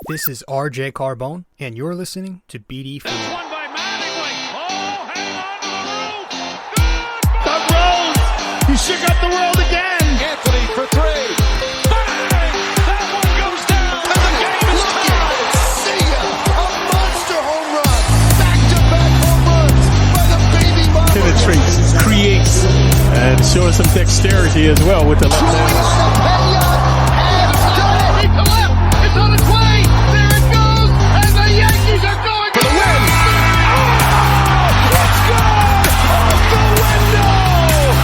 This is rjcarbone, and you're listening to BD4. One by Mattingly. Oh, hang on to The Rose! He shook up the world again! Anthony for three. Bang! That one goes down, and the game is tied. See ya! A monster home run! Back-to-back home runs by the baby Marlins! Penetrates, creates, and showing some dexterity as well with the left hand. He to left! It's on its way! There it goes! And the Yankees are going for the win! Oh! It's good! Off the window! Oh,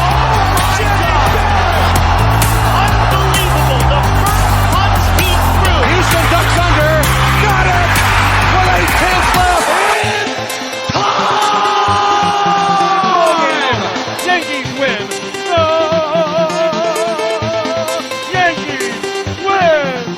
Unbelievable. The first punch he threw. Houston ducks under. Got it! With 8 left. It's time! Yankees win. Yankees win.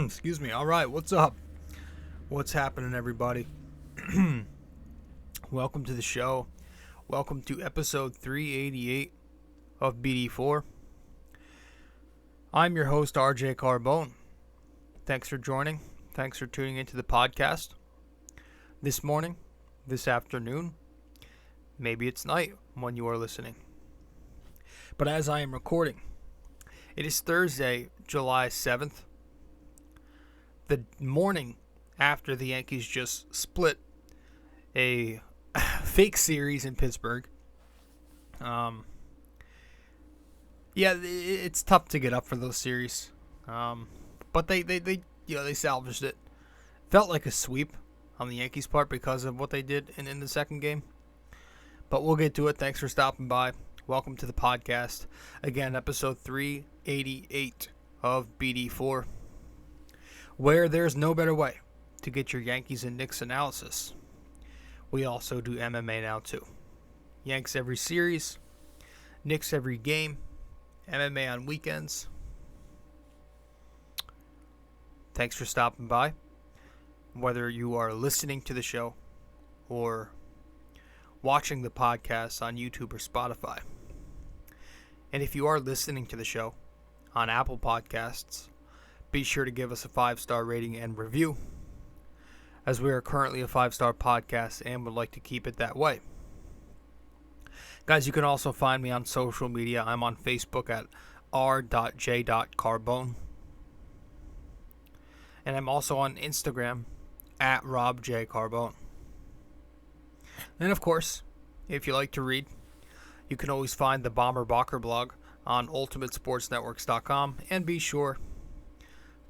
Excuse me. All right, what's up? What's happening, everybody? Welcome to the show. Welcome to episode 388 of BD4. I'm your host, RJ Carbone. Thanks for joining. Thanks for tuning into the podcast. This morning, this afternoon, maybe it's night when you are listening. But as I am recording, it is Thursday, July 7th. The morning after the Yankees just split a fake series in Pittsburgh. It's tough to get up for those series. But they salvaged it. Felt like a sweep on the Yankees' part because of what they did in the second game. But we'll get to it. Thanks for stopping by. Welcome to the podcast. Again, episode 388 of BD4. Where there's no better way to get your Yankees and Knicks analysis. We also do MMA now too. Yanks every series, Knicks every game, MMA on weekends. Thanks for stopping by. Whether you are listening to the show or watching the podcast on YouTube or Spotify. And if you are listening to the show on Apple Podcasts, be sure to give us a 5-star rating and review, as we are currently a 5-star podcast and would like to keep it that way. Guys, you can also find me on social media. I'm on Facebook at r.j.carbone. And I'm also on Instagram at robjcarbone. And of course, if you like to read, you can always find the Bomber Bacher blog on ultimatesportsnetworks.com, and be sure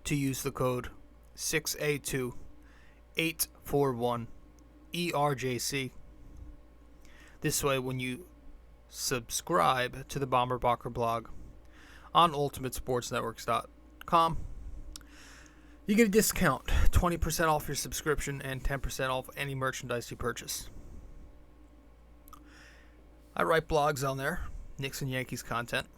to use the code 6A2841ERJC. This way, when you subscribe to the Bomber Bacher blog on ultimatesportsnetworks.com, you get a discount, 20% off your subscription and 10% off any merchandise you purchase. I write blogs on there, Knicks and Yankees content.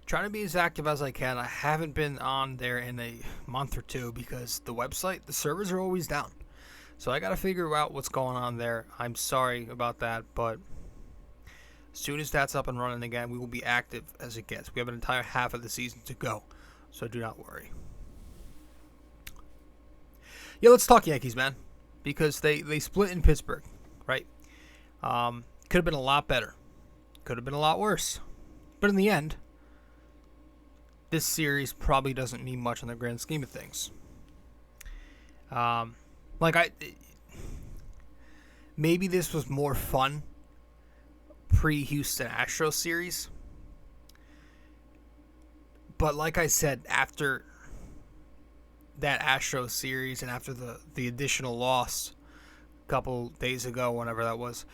Trying to be as active as I can. I haven't been on there in a month or two because the website, the servers are always down. So I got to figure out what's going on there. I'm sorry about that, but as soon as that's up and running again, we will be active as it gets. We have an entire half of the season to go, so do not worry. Yeah, let's talk Yankees, man, because they split in Pittsburgh, right? Could have been a lot better. Could have been a lot worse. But in the end, this series probably doesn't mean much in the grand scheme of things. Maybe this was more fun pre-Houston Astros series. But like I said, after that Astros series and after the additional loss a couple days ago, whenever that was,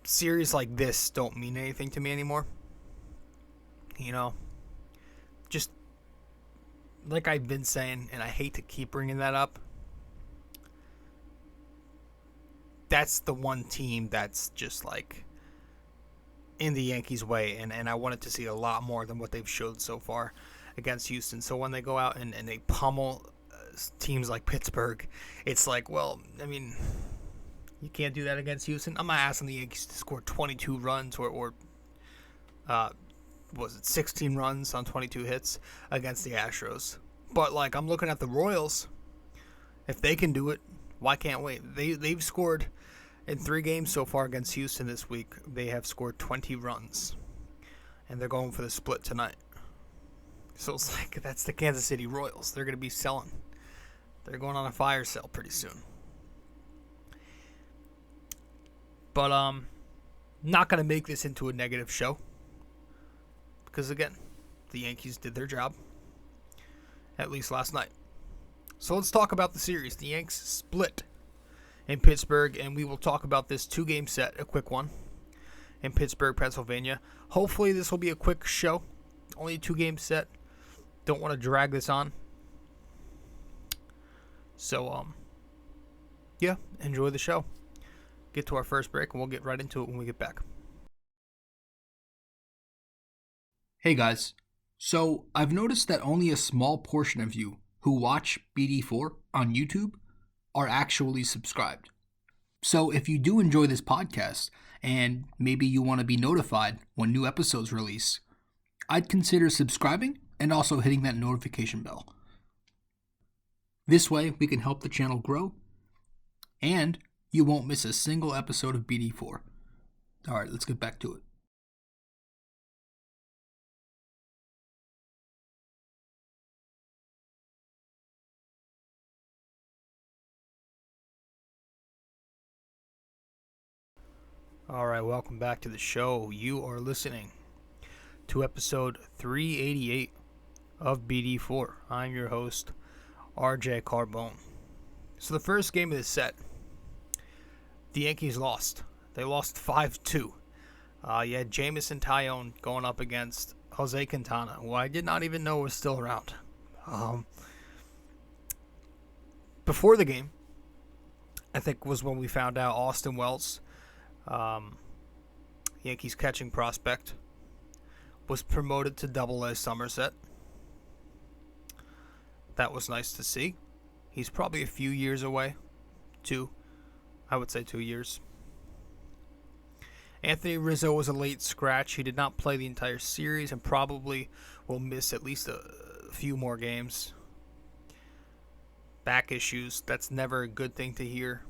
series like this don't mean anything to me anymore. You know, just like I've been saying, and I hate to keep bringing that up, that's the one team that's just like in the Yankees' way, and I wanted to see a lot more than what they've showed so far against Houston. So when they go out and they pummel teams like Pittsburgh, it's like, well, I mean, you can't do that against Houston. I'm not asking the Yankees to score 22 runs or was it 16 runs on 22 hits against the Astros. But, like, I'm looking at the Royals. If they can do it, why can't we? They've scored in 3 games so far against Houston this week. They have scored 20 runs. And they're going for the split tonight. So it's like, that's the Kansas City Royals. They're going to be selling. They're going on a fire sale pretty soon. But not going to make this into a negative show. Because, again, the Yankees did their job. At least last night. So let's talk about the series. The Yanks split in Pittsburgh, and we will talk about this 2-game set, a quick one, in Pittsburgh, Pennsylvania. Hopefully this will be a quick show. Only a 2-game set. Don't want to drag this on. So, yeah, enjoy the show. Get to our first break, and we'll get right into it when we get back. Hey guys, so I've noticed that only a small portion of you who watch BD4 on YouTube are actually subscribed. So if you do enjoy this podcast, and maybe you want to be notified when new episodes release, I'd consider subscribing and also hitting that notification bell. This way we can help the channel grow, and you won't miss a single episode of BD4. Alright, let's get back to it. Alright, welcome back to the show. You are listening to episode 388 of BD4. I'm your host, rjcarbone. So the first game of the set, the Yankees lost. They lost 5-2. You had Jameson Taillon going up against Jose Quintana, who I did not even know was still around. Before the game, I think was when we found out Austin Wells, Yankees catching prospect, was promoted to Double-A Somerset. That was nice to see. He's probably a few years away. I would say 2 years. Anthony Rizzo was a late scratch. He did not play the entire series and probably will miss at least a few more games. Back issues, that's never a good thing to hear.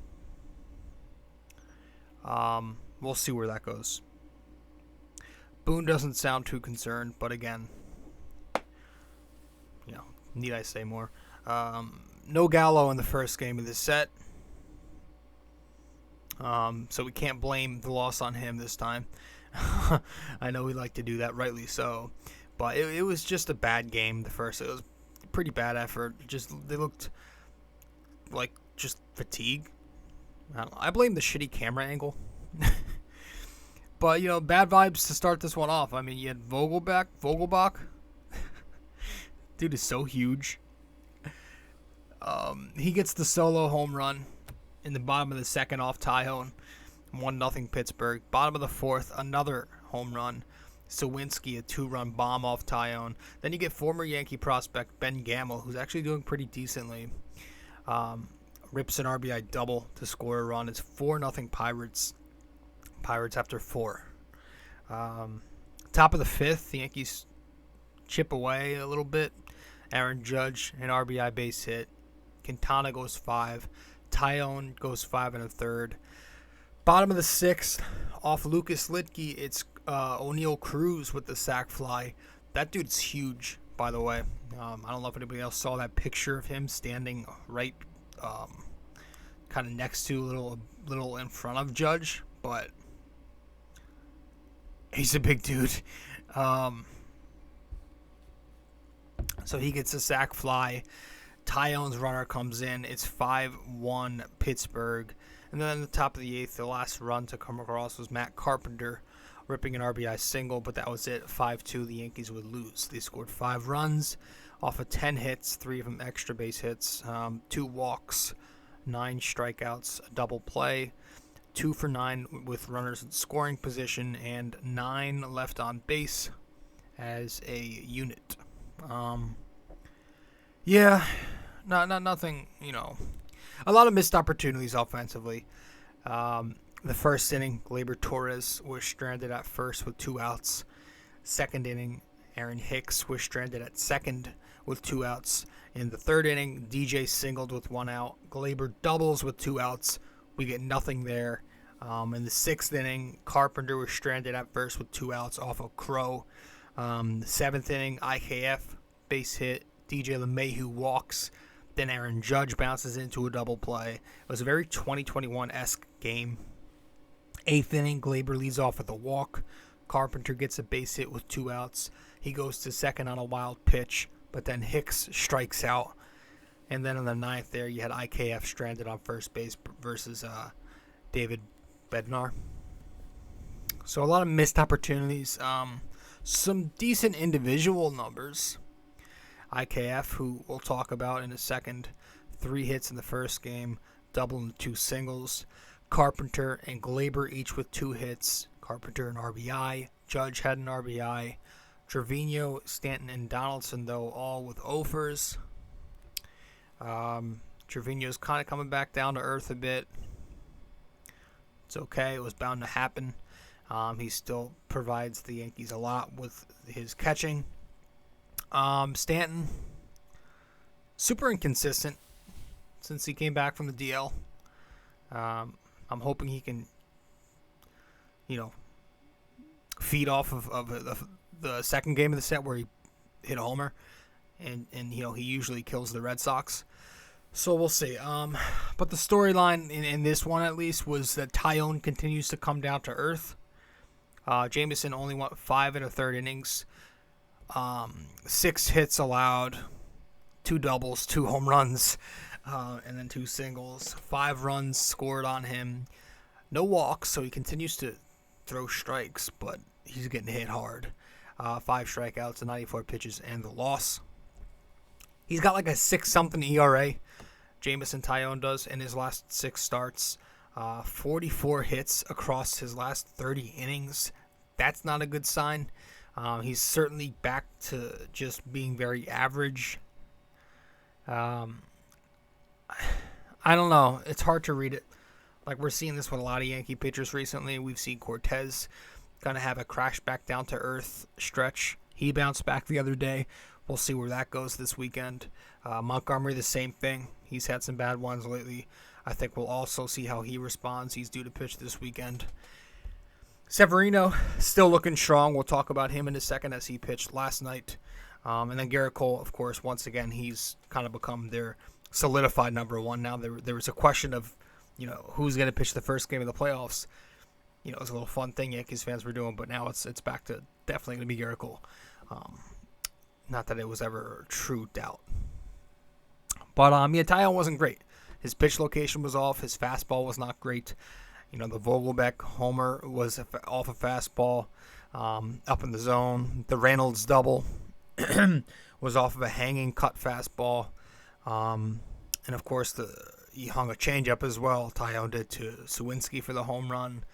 We'll see where that goes. Boone doesn't sound too concerned, but again, need I say more? No Gallo in the first game of this set. So we can't blame the loss on him this time. I know we like to do that, rightly so. But it was just a bad game, the first. It was a pretty bad effort. They looked like just fatigue. I blame the shitty camera angle. But, bad vibes to start this one off. I mean, you had Vogelbach. Dude is so huge. He gets the solo home run in the bottom of the second off Taillon. 1-0 Pittsburgh. Bottom of the fourth, another home run. Sawinski, a 2-run bomb off Taillon. Then you get former Yankee prospect Ben Gamel, who's actually doing pretty decently. Rips an RBI double to score a run. It's 4-0 Pirates. Pirates after 4. Top of the fifth, the Yankees chip away a little bit. Aaron Judge, an RBI base hit. Quintana goes 5. Taillon goes 5 1/3. Bottom of the sixth, off Lucas Lidke, it's O'Neal Cruz with the sac fly. That dude's huge, by the way. I don't know if anybody else saw that picture of him standing right kind of next to, a little in front of Judge, but he's a big dude. So he gets a sac fly. Taillon's runner comes in. It's 5-1 Pittsburgh. And then at the top of the eighth, the last run to come across was Matt Carpenter ripping an RBI single, but that was it. 5-2, the Yankees would lose. They scored 5 runs off of 10 hits, 3 of them extra base hits, 2 walks, 9 strikeouts, a double play, 2 for 9 with runners in scoring position, and 9 left on base as a unit. nothing, a lot of missed opportunities offensively. The first inning, Gleyber Torres was stranded at first with 2 outs. Second inning, Aaron Hicks was stranded at second with 2 outs. In the third inning, DJ singled with 1 out. Gleyber doubles with 2 outs. We get nothing there. In the sixth inning, Carpenter was stranded at first with 2 outs off of Crow. The seventh inning, IKF base hit. DJ LeMahieu walks. Then Aaron Judge bounces into a double play. It was a very 2021-esque game. Eighth inning, Gleyber leads off with a walk. Carpenter gets a base hit with 2 outs. He goes to second on a wild pitch, but then Hicks strikes out. And then in the ninth there, you had IKF stranded on first base versus David Bednar. So a lot of missed opportunities. Some decent individual numbers. IKF, who we'll talk about in a second, 3 hits in the first game, double and 2 singles. Carpenter and Gleyber each with 2 hits. Carpenter an RBI. Judge had an RBI. Trevino, Stanton, and Donaldson, though, all with offers. Trevino's kind of coming back down to earth a bit. It's okay. It was bound to happen. He still provides the Yankees a lot with his catching. Stanton, super inconsistent since he came back from the DL. I'm hoping he can, feed off of the second game of the set where he hit a homer, and he usually kills the Red Sox. So we'll see. But the storyline in this one at least was that Taillon continues to come down to earth. Jameson only went 5 1/3 innings. 6 hits allowed, 2 doubles, 2 home runs, and then 2 singles. 5 runs scored on him. No walks, so he continues to throw strikes, but he's getting hit hard. 5 strikeouts, 94 pitches, and the loss. He's got like a 6-something ERA. Jameson Taillon does in his last 6 starts. 44 hits across his last 30 innings. That's not a good sign. He's certainly back to just being very average. I don't know. It's hard to read it. Like, we're seeing this with a lot of Yankee pitchers recently. We've seen Cortez kind of have a crash back down to earth stretch. He bounced back the other day. We'll see where that goes this weekend. Montgomery, the same thing. He's had some bad ones lately. I think we'll also see how he responds. He's due to pitch this weekend. Severino, still looking strong. We'll talk about him in a second as he pitched last night. And then Garrett Cole, of course, once again, he's kind of become their solidified number one. Now there was a question of, who's going to pitch the first game of the playoffs. It was a little fun thing Yankees fans were doing, but now it's back to definitely going to be Garrett Cole. Not that it was ever a true doubt. But, Taillon wasn't great. His pitch location was off. His fastball was not great. The Vogelbeck homer was off a fastball up in the zone. The Reynolds double was off of a hanging cut fastball. And, of course, he hung a changeup as well. Taillon did to Sawinski for the home run.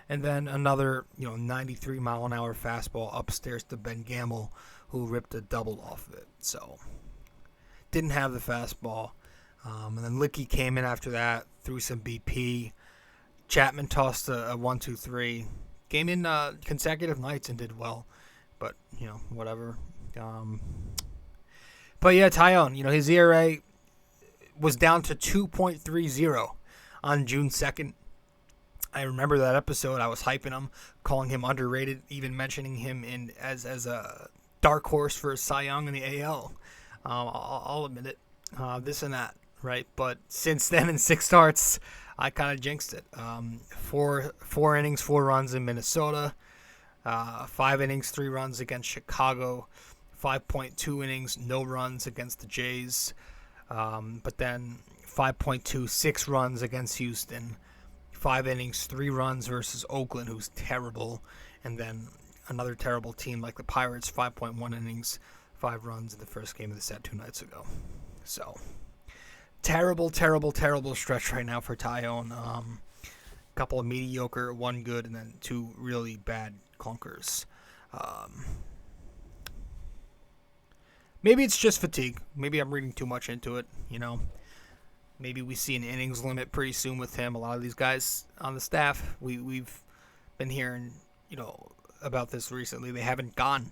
And then another, 93-mile-an-hour fastball upstairs to Ben Gamble, who ripped a double off of it. So, didn't have the fastball. And then Licky came in after that, threw some BP. Chapman tossed a 1-2-3. Came in consecutive nights and did well. But, whatever. But, yeah, Taillon, his ERA was down to 2.30 on June 2nd. I remember that episode. I was hyping him, calling him underrated, even mentioning him as a dark horse for Cy Young in the AL. I'll admit it. This and that, right? But since then, in 6 starts, I kind of jinxed it. 4 innings, 4 runs in Minnesota. 5 innings, 3 runs against Chicago. 5.2 innings, no runs against the Jays. But then 5.2, 6 runs against Houston. 5 innings, 3 runs versus Oakland, who's terrible. And then another terrible team like the Pirates, 5.1 innings, 5 runs in the first game of the set 2 nights ago. So, terrible, terrible, terrible stretch right now for Taillon. A couple of mediocre, 1 good, and then 2 really bad clunkers. Maybe it's just fatigue. Maybe I'm reading too much into it, Maybe we see an innings limit pretty soon with him. A lot of these guys on the staff, we've been hearing, about this recently. They haven't gone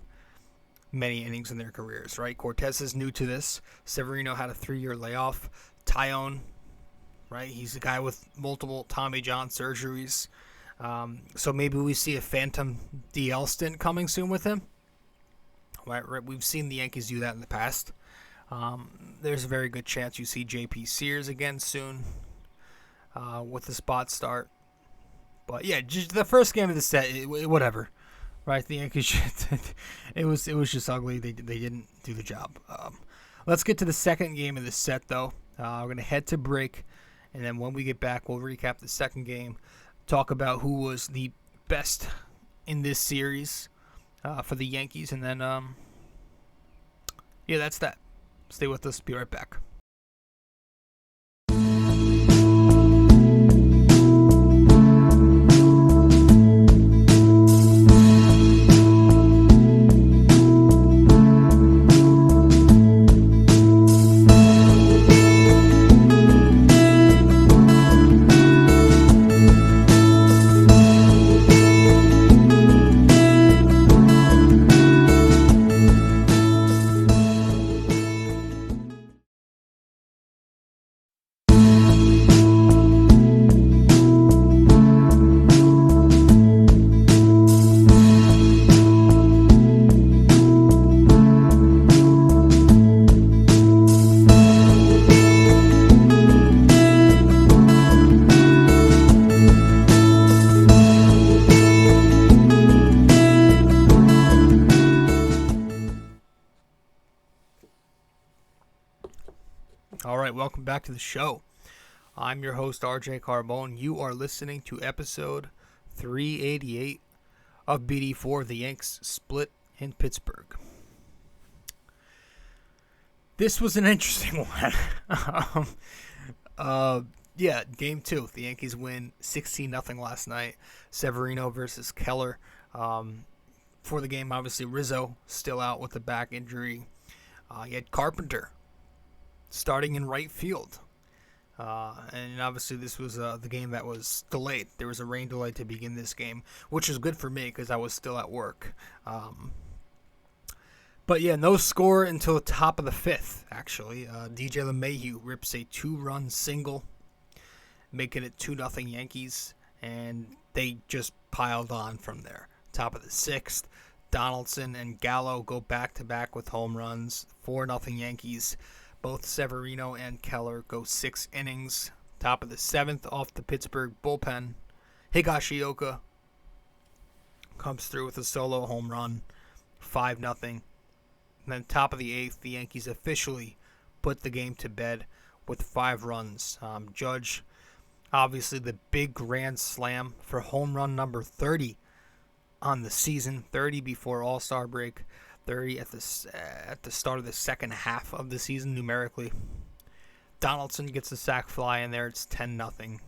many innings in their careers, right? Cortez is new to this. Severino had a 3-year layoff. Taillon, right? He's a guy with multiple Tommy John surgeries. So maybe we see a phantom DL stint coming soon with him. Right? We've seen the Yankees do that in the past. There's a very good chance you see J.P. Sears again soon with the spot start. But yeah, just the first game of the set, whatever, right? The Yankees, it was just ugly. They didn't do the job. Let's get to the second game of the set though. We're gonna head to break, and then when we get back, we'll recap the second game, talk about who was the best in this series for the Yankees, and then that's that. Stay with us. Be right back. All right, welcome back to the show. I'm your host, rjcarbone. You are listening to episode 388 of BD4. The Yanks split in Pittsburgh. This was an interesting one. Game 2. The Yankees win 16-0 last night. Severino versus Keller. For the game, obviously, Rizzo still out with a back injury. You had Carpenter starting in right field. And obviously this was the game that was delayed. There was a rain delay to begin this game, which is good for me because I was still at work. But yeah, no score until the top of the 5th, actually. DJ LeMahieu rips a 2-run single, making it 2-0 Yankees, and they just piled on from there. Top of the 6th, Donaldson and Gallo go back-to-back with home runs, 4-0 Yankees. Both Severino and Keller go 6 innings. Top of the 7th off the Pittsburgh bullpen. Higashioka comes through with a solo home run. 5-0. And then top of the 8th, the Yankees officially put the game to bed with 5 runs. Judge, obviously the big grand slam for home run number 30 on the season. 30 before All-Star break. 30 at the start of the second half of the season numerically. Donaldson gets a sac fly in there. It's 10-0.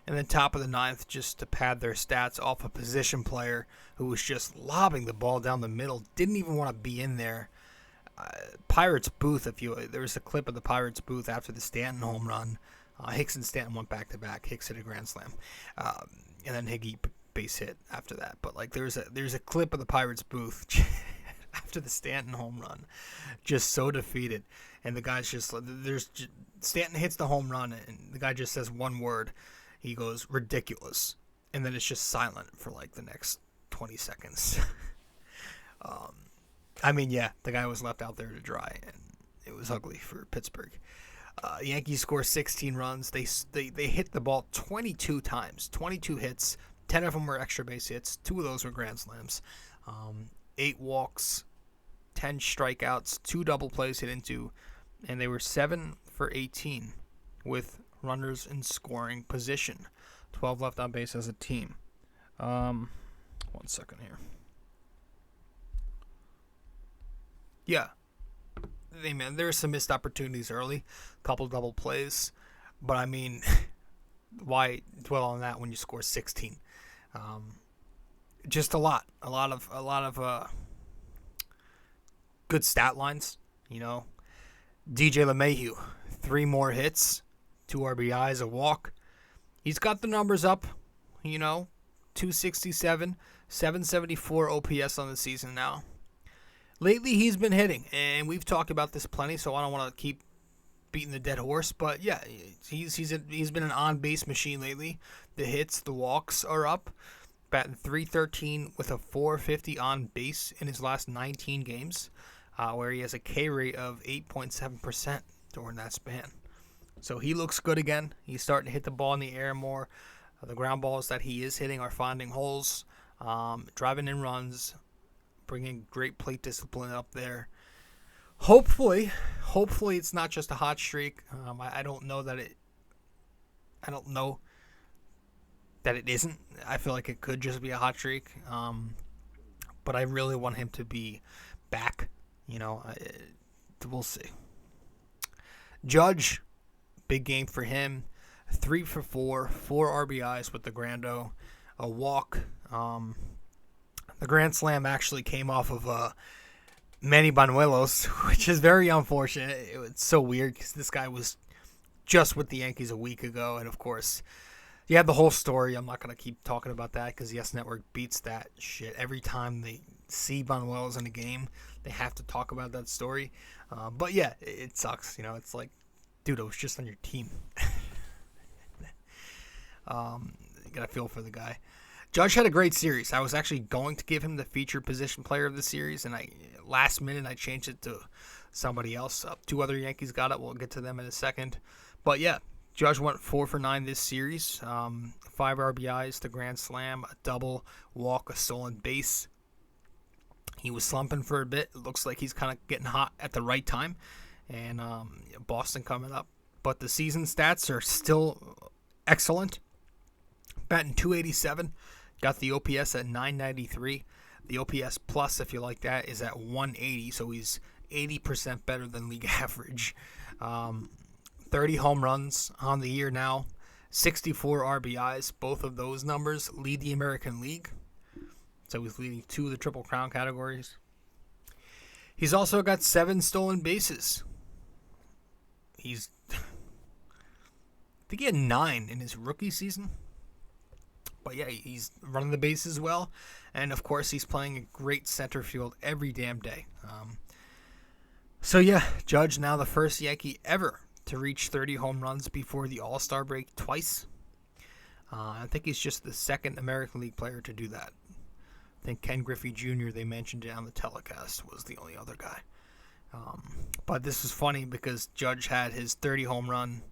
And then top of the 9th, just to pad their stats, off a position player who was just lobbing the ball down the middle. Didn't even want to be in there. Pirates booth, there was a clip of the Pirates booth after the Stanton home run. Hicks and Stanton went back-to-back. Hicks hit a grand slam. And then Higgy base hit after that. But there's a clip of the Pirates booth after the Stanton home run, just so defeated, and the guy's Stanton hits the home run, and the guy just says one word. He goes, ridiculous, and then it's just silent for the next 20 seconds. The guy was left out there to dry, and it was ugly for Pittsburgh. Yankees score 16 runs. They hit the ball 22 times, 22 hits. 10 of them were extra base hits. 2 of those were grand slams. 8 walks, 10 strikeouts, 2 double plays hit into, and they were 7 for 18 with runners in scoring position. 12 left on base as a team. 1 second here. Yeah. There were some missed opportunities early. A couple double plays. But, why dwell on that when you score 16? Just a lot of good stat lines. DJ LeMahieu, 3 more hits, 2 RBIs, a walk. He's got the numbers up, 267, 774 OPS on the season now. Lately, he's been hitting, and we've talked about this plenty, so I don't want to keep beating the dead horse. But yeah, he's been an on-base machine lately. The hits, the walks are up. Batting .313 with a .450 on base in his last 19 games, where he has a K rate of 8.7% during that span. So he looks good again. He's starting to hit the ball in the air more. The ground balls that he is hitting are finding holes, driving in runs, bringing great plate discipline up there. Hopefully it's not just a hot streak. I don't know that it isn't. I feel like it could just be a hot streak. But I really want him to be back. We'll see. Judge, big game for him. 3 for 4, 4 RBIs with the Grando, a walk. The grand slam actually came off of Manny Banuelos, which is very unfortunate. It's so weird because this guy was just with the Yankees a week ago, and of course, you have the whole story. I'm not going to keep talking about that because Yes Network beats that shit. Every time they see Banuelos in a game, they have to talk about that story. But yeah, it sucks. It's like, dude, I was just on your team. You got to feel for the guy. Judge had a great series. I was actually going to give him the featured position player of the series, and last minute I changed it to somebody else. 2 other Yankees got it. We'll get to them in a second. But yeah, Judge went 4 for 9 this series. 5 RBIs, the grand slam, a double, walk, a stolen base. He was slumping for a bit. It looks like he's kind of getting hot at the right time. And Boston coming up. But the season stats are still excellent. Batting .287. Got the OPS at .993. The OPS plus, if you like that, is at .180. So he's 80% better than league average. 30 home runs on the year now. 64 RBIs. Both of those numbers lead the American League. So he's leading 2 of the Triple Crown categories. He's also got 7 stolen bases. I think he had 9 in his rookie season. But yeah, he's running the bases well. And of course, he's playing a great center field every damn day. So yeah, Judge now the first Yankee ever to reach 30 home runs before the All-Star break twice. I think he's just the second American League player to do that. I think Ken Griffey Jr., they mentioned it on the telecast, was the only other guy. But this is funny because Judge had his 30 home run.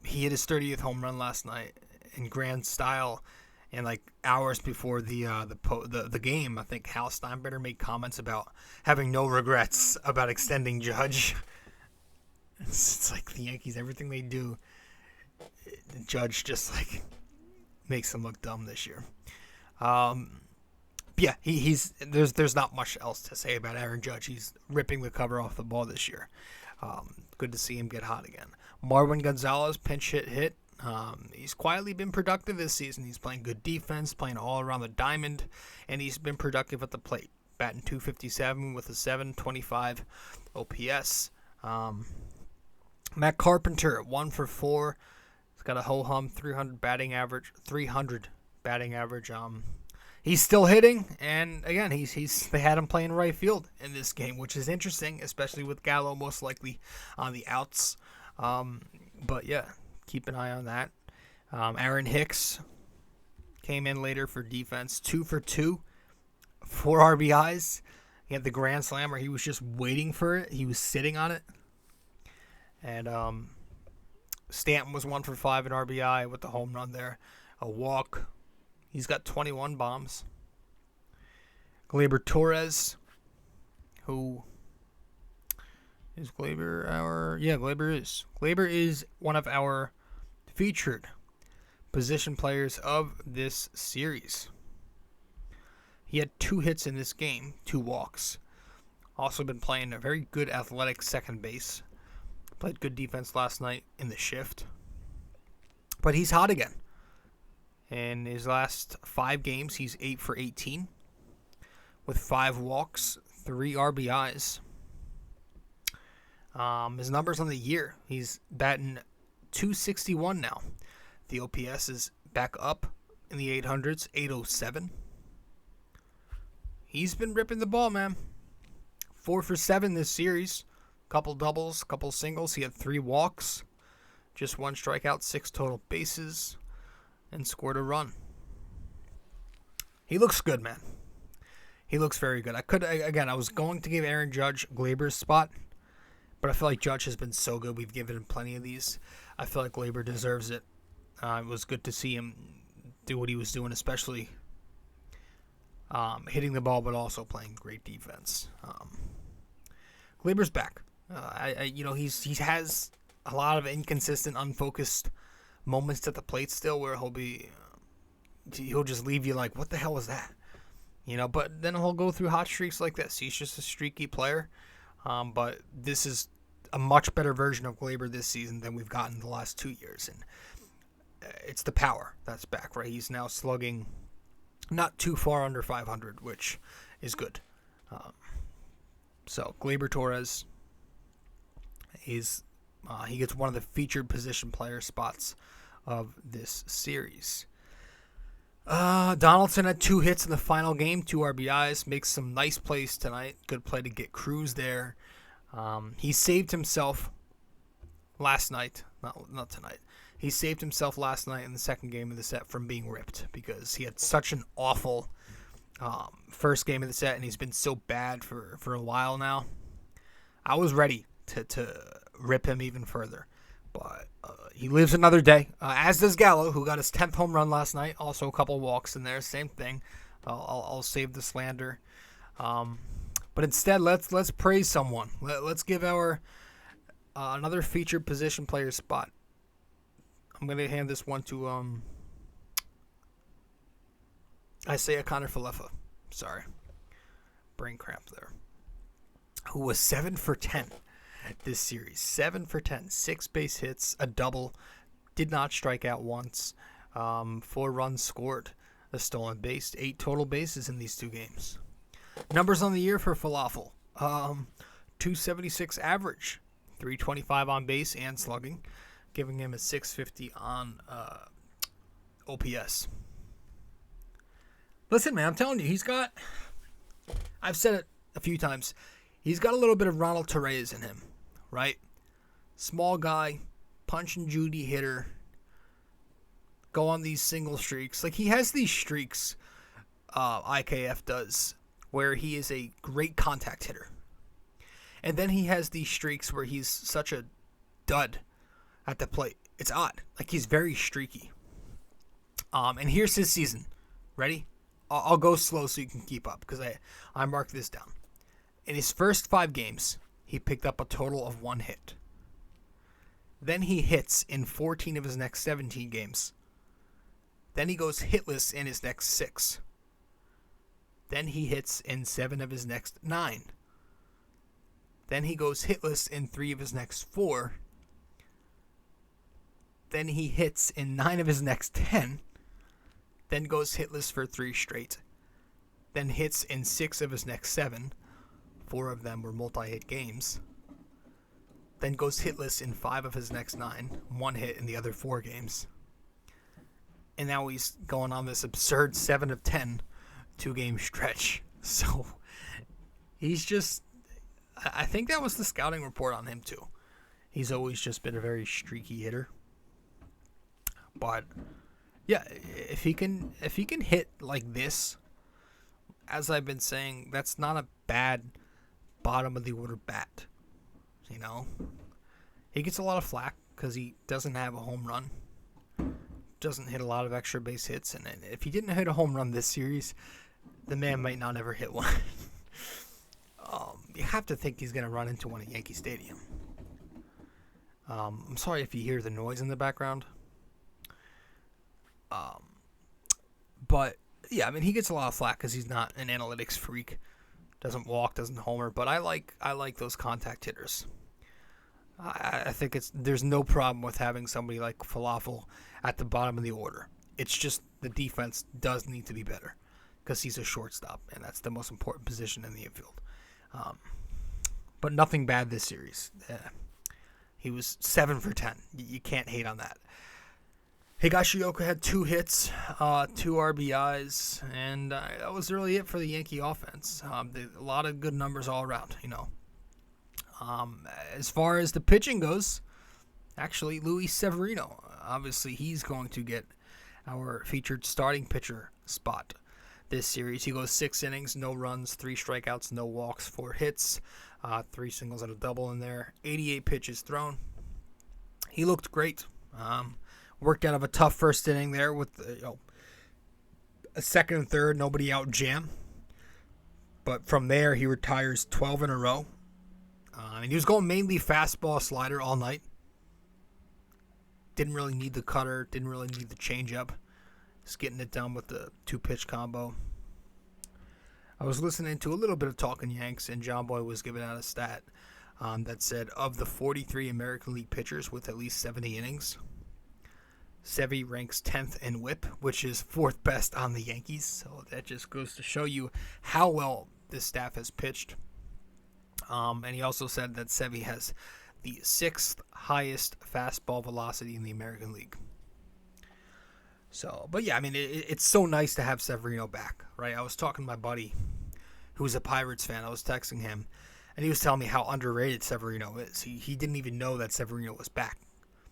He hit his 30th home run last night in grand style, and like hours before the game, I think Hal Steinbrenner made comments about having no regrets about extending Judge. It's like the Yankees, everything they do, the Judge just like makes them look dumb this year. Yeah, there's not much else to say about Aaron Judge. He's ripping the cover off the ball this year. Good to see him get hot again. Marwin Gonzalez, pinch hit. He's quietly been productive this season. He's playing good defense, playing all around the diamond, and he's been productive at the plate. Batting .257 with a .725 OPS. Matt Carpenter, 1 for 4. He's got a ho-hum 300 batting average. He's still hitting, and again, they had him playing right field in this game, which is interesting, especially with Gallo most likely on the outs. But yeah, keep an eye on that. Aaron Hicks came in later for defense, 2 for 2, 4 RBIs. He had the grand slam where he was just waiting for it. He was sitting on it. And Stanton was 1 for 5 in RBI with the home run there. A walk. He's got 21 bombs. Gleyber Torres, who is Gleyber our... Yeah, Gleyber is. Gleyber is one of our featured position players of this series. He had 2 hits in this game, 2 walks. Also been playing a very good athletic second base. Played good defense last night in the shift. But he's hot again. In his last 5 games, he's 8 for 18 with 5 walks, 3 RBIs. His numbers on the year, he's batting .261 now. The OPS is back up in the 800s, 807. He's been ripping the ball, man. 4 for 7 this series. Couple doubles, couple singles. He had 3 walks, just 1 strikeout, 6 total bases, and scored a run. He looks good, man. He looks very good. I was going to give Aaron Judge Glaber's spot, but I feel like Judge has been so good. We've given him plenty of these. I feel like Glaber deserves it. It was good to see him do what he was doing, especially hitting the ball, but also playing great defense. Glaber's back. He has a lot of inconsistent, unfocused moments at the plate still, where he'll just leave you like, what the hell was that? But then he'll go through hot streaks like this. He's just a streaky player. But this is a much better version of Glaber this season than we've gotten the last 2 years. And it's the power that's back, right? He's now slugging not too far under 500, which is good. So Gleyber Torres he gets one of the featured position player spots of this series. Donaldson had 2 hits in the final game, 2 RBIs, makes some nice plays tonight. Good play to get Cruz there. He saved himself last night, not tonight. He saved himself last night in the second game of the set from being ripped because he had such an awful first game of the set, and he's been so bad for a while now. I was ready to rip him even further, but he lives another day, as does Gallo, who got his 10th home run last night. Also a couple walks in there, same thing. I'll save the slander, but instead let's praise someone. Let's give our another featured position player spot. I'm going to hand this one to Isaiah Connor-Falefa. Sorry. Brain cramp there. Who was 7 for 10 this series. 7 for 10. 6 base hits, a double. Did not strike out once. 4 runs scored. A stolen base. 8 total bases in these 2 games. Numbers on the year for Falafel. 276 average. 325 on base and slugging, giving him a 650 on OPS. Listen, man, I'm telling you, I've said it a few times, he's got a little bit of Ronald Torreyes in him, right? Small guy, punch and Judy hitter, go on these single streaks. Like, he has these streaks, IKF does, where he is a great contact hitter. And then he has these streaks where he's such a dud at the plate. It's odd. Like, he's very streaky. And here's his season. Ready? I'll go slow so you can keep up because I marked this down. In his first 5 games, he picked up a total of 1 hit. Then he hits in 14 of his next 17 games. Then he goes hitless in his next 6. Then he hits in 7 of his next 9. Then he goes hitless in 3 of his next 4. Then he hits in 9 of his next 10. Then goes hitless for 3 straight. Then hits in 6 of his next 7. 4 of them were multi-hit games. Then goes hitless in 5 of his next 9. 1 hit in the other 4 games. And now he's going on this absurd 7 of 10 2-game stretch. So he's just... I think that was the scouting report on him too. He's always just been a very streaky hitter. But yeah, if he can hit like this, as I've been saying, that's not a bad bottom of the order bat. You know, he gets a lot of flack because he doesn't have a home run, doesn't hit a lot of extra base hits, and if he didn't hit a home run this series, the man might not ever hit one. You have to think he's going to run into one at Yankee Stadium. I'm sorry if you hear the noise in the background. But, yeah, I mean, he gets a lot of flack because he's not an analytics freak. Doesn't walk, doesn't homer. But I like those contact hitters. I think there's no problem with having somebody like Falafel at the bottom of the order. It's just the defense does need to be better because he's a shortstop, and that's the most important position in the infield. But nothing bad this series. He was 7 for 10. You can't hate on that. Higashioka had 2 hits, 2 RBIs, and that was really it for the Yankee offense. A lot of good numbers all around, As far as the pitching goes, actually, Luis Severino, obviously he's going to get our featured starting pitcher spot this series. He goes 6 innings, no runs, 3 strikeouts, no walks, 4 hits, 3 singles and a double in there, 88 pitches thrown. He looked great. Worked out of a tough first inning there with a second and third, nobody out jam. But from there, he retires 12 in a row. And he was going mainly fastball slider all night. Didn't really need the cutter, didn't really need the changeup. Just getting it done with the 2-pitch combo. I was listening to a little bit of Talking Yanks, and John Boy was giving out a stat that said of the 43 American League pitchers with at least 70 innings, Sevy ranks 10th in whip, which is 4th best on the Yankees. So that just goes to show you how well this staff has pitched. And he also said that Sevy has the 6th highest fastball velocity in the American League. So, but yeah, I mean, it's so nice to have Severino back, right? I was talking to my buddy who's a Pirates fan. I was texting him, and he was telling me how underrated Severino is. He didn't even know that Severino was back,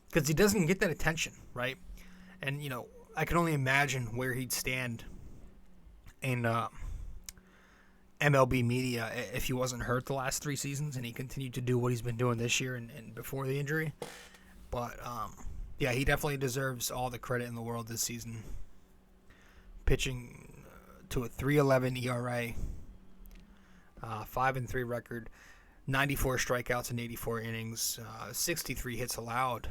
because he doesn't get that attention, right? And, I can only imagine where he'd stand in MLB media if he wasn't hurt the last 3 seasons and he continued to do what he's been doing this year and before the injury. But, yeah, he definitely deserves all the credit in the world this season. Pitching to a 3.11 ERA, 5-3 record, 94 strikeouts in 84 innings, 63 hits allowed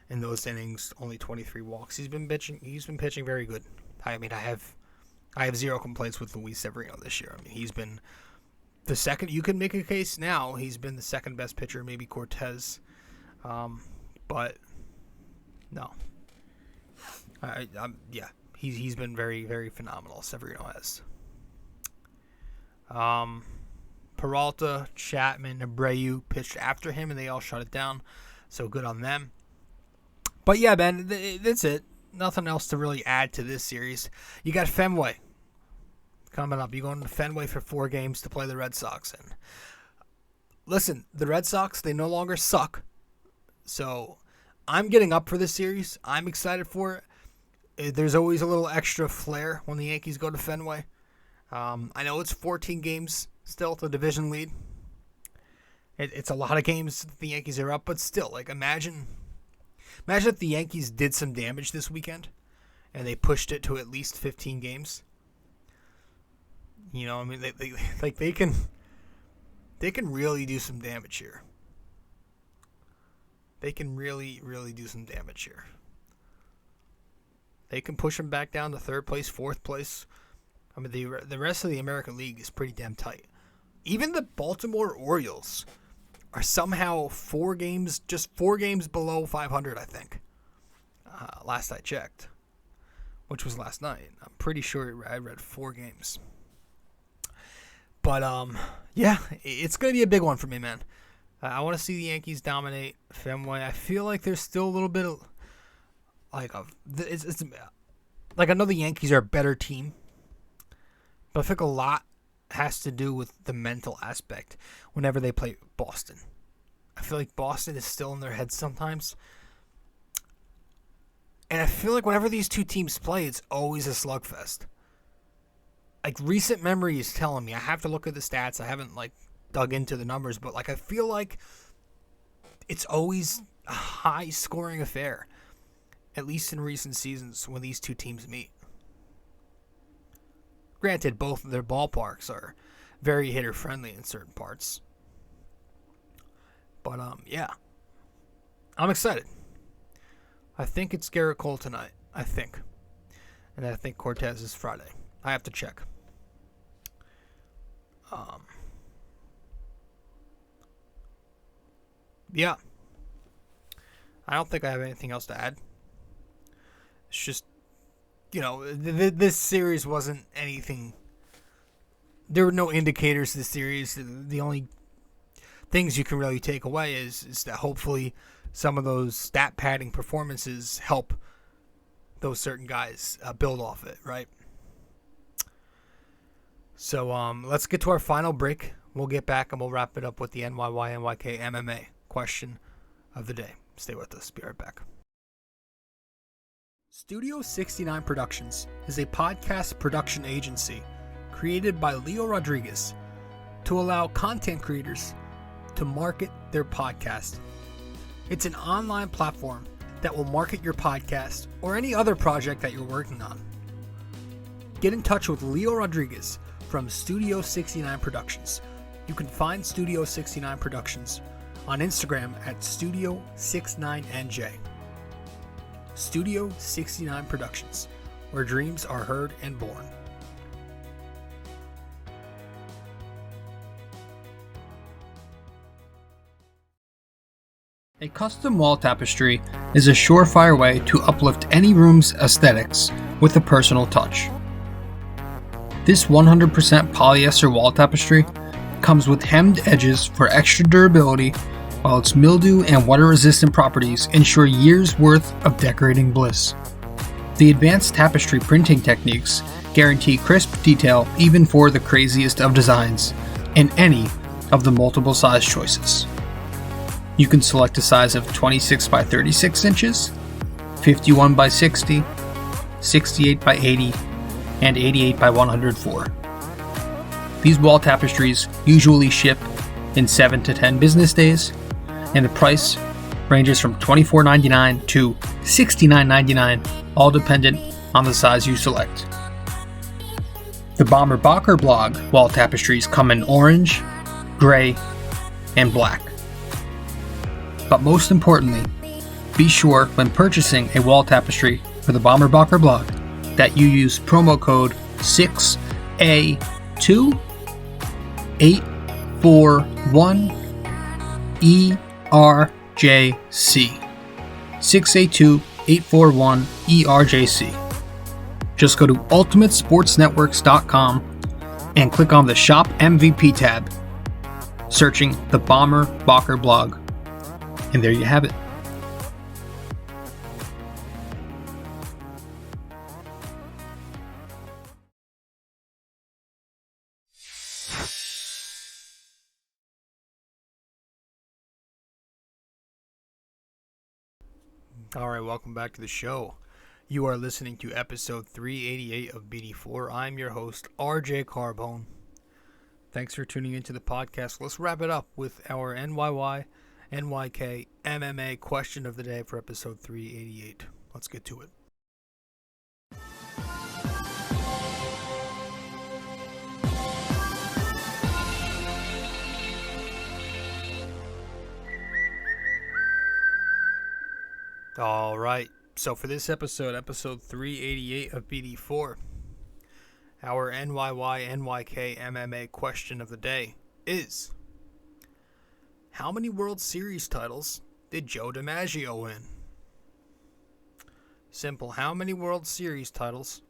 in those innings, only 23 walks. He's been pitching very good. I mean, I have zero complaints with Luis Severino this year. I mean, he's been the second. You can make a case now. He's been the second best pitcher, maybe Cortez, but no. Yeah, he's been very, very phenomenal. Severino has. Peralta, Chapman, Abreu pitched after him, and they all shut it down. So good on them. But yeah, man, that's it. Nothing else to really add to this series. You got Fenway coming up. You're going to Fenway for 4 games to play the Red Sox. And listen, the Red Sox, they no longer suck. So I'm getting up for this series. I'm excited for it. There's always a little extra flair when the Yankees go to Fenway. I know it's 14 games still, the division lead. It's a lot of games the Yankees are up, but still, like, imagine if the Yankees did some damage this weekend and they pushed it to at least 15 games. I mean, they can really do some damage here. They can really, really do some damage here. They can push them back down to 3rd place, 4th place. I mean, the rest of the American League is pretty damn tight. Even the Baltimore Orioles are somehow 4 games below 500, I think. Last I checked, which was last night. I'm pretty sure I read 4 games. But, yeah, it's going to be a big one for me, man. I want to see the Yankees dominate Fenway. I feel like there's still a little bit of, it's like, I know the Yankees are a better team, but I think a lot has to do with the mental aspect whenever they play Boston. I feel like Boston is still in their heads sometimes. And I feel like whenever these two teams play, it's always a slugfest. Like, recent memory is telling me. I have to look at the stats. I haven't, dug into the numbers. But, I feel like it's always a high-scoring affair. At least in recent seasons when these two teams meet. Granted, both of their ballparks are very hitter-friendly in certain parts. But, yeah. I'm excited. I think it's Garrett Cole tonight. I think. And I think Cortez is Friday. I have to check. Yeah. I don't think I have anything else to add. It's just, this series wasn't anything there were no indicators to the series. The only things you can really take away is that hopefully some of those stat padding performances help those certain guys build off it, right? So let's get to our final break. We'll get back and we'll wrap it up with the NYY-NYK-MMA question of the day. Stay with us. Be right back. Studio 69 Productions is a podcast production agency created by Leo Rodriguez to allow content creators to market their podcast. It's an online platform that will market your podcast or any other project that you're working on. Get in touch with Leo Rodriguez from Studio 69 Productions. You can find Studio 69 Productions on Instagram at Studio69NJ. Studio 69 Productions, where dreams are heard and born. A custom wall tapestry is a surefire way to uplift any room's aesthetics with a personal touch. This 100% polyester wall tapestry comes with hemmed edges for extra durability, while its mildew and water-resistant properties ensure years' worth of decorating bliss. The advanced tapestry printing techniques guarantee crisp detail even for the craziest of designs in any of the multiple size choices. You can select a size of 26 by 36 inches, 51 by 60, 68 by 80, and 88 by 104. These wall tapestries usually ship in 7 to 10 business days, and the price ranges from $24.99 to $69.99, all dependent on the size you select. The Bomber Bacher blog wall tapestries come in orange, gray, and black. But most importantly, be sure when purchasing a wall tapestry for the Bomber Bacher blog that you use promo code 6A2841ERJC. 6A2841ERJC. Just go to ultimatesportsnetworks.com and click on the Shop MVP tab, searching the Bomber Bacher blog. And there you have it. All right, welcome back to the show. You are listening to episode 388 of BD4. I'm your host, rjcarbone. Thanks for tuning into the podcast. Let's wrap it up with our NYY-NYK-MMA question of the day for episode 388. Let's get to it. All right. So for this episode 388 of BD4, our NYY-NYK-MMA question of the day is: how many World Series titles did Joe DiMaggio win? Simple. How many World Series titles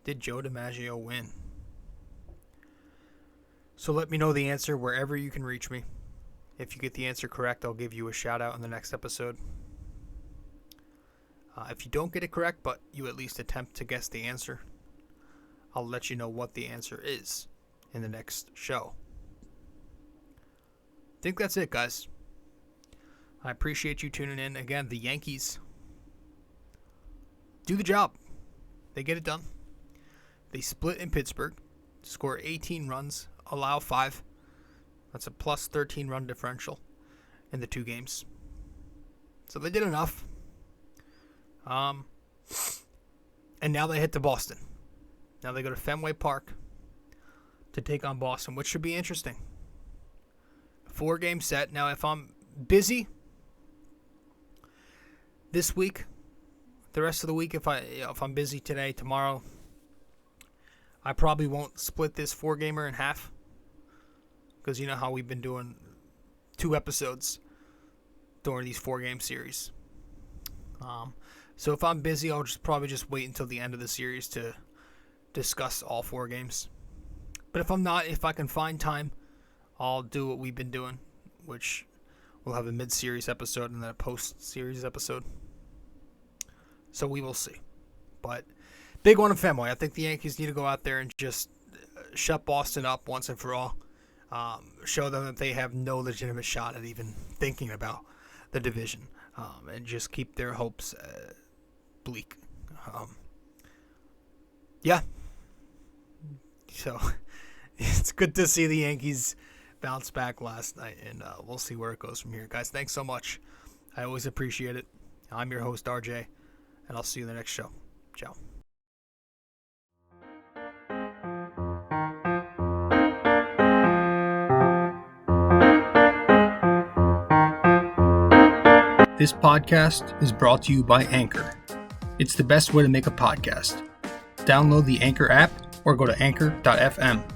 did Joe DiMaggio win? So let me know the answer wherever you can reach me. If you get the answer correct, I'll give you a shout out in the next episode. If you don't get it correct, but you at least attempt to guess the answer, I'll let you know what the answer is in the next show. I think that's it, guys. I appreciate you tuning in. Again, the Yankees do the job. They get it done. They split in Pittsburgh, score 18 runs, allow 5. That's a plus 13 run differential in the 2 games. So they did enough. And now they head to Boston. Now they go to Fenway Park to take on Boston, which should be interesting. 4-game set. Now, if I'm busy this week, the rest of the week, if I'm busy today, tomorrow, I probably won't split this 4-gamer in half, because you know how we've been doing 2 episodes during these 4-game series. So if I'm busy, I'll probably just wait until the end of the series to discuss all 4 games. But if I'm not, if I can find time, I'll do what we've been doing, which we'll have a mid-series episode and then a post-series episode. So we will see. But big one in Fenway. I think the Yankees need to go out there and just shut Boston up once and for all. Show them that they have no legitimate shot at even thinking about the division, and just keep their hopes bleak. Yeah. So it's good to see the Yankees bounce back last night, and we'll see where it goes from here. Guys, thanks so much. I always appreciate it. I'm your host, RJ, and I'll see you in the next show. Ciao. This podcast is brought to you by Anchor. It's the best way to make a podcast. Download the Anchor app or go to anchor.fm.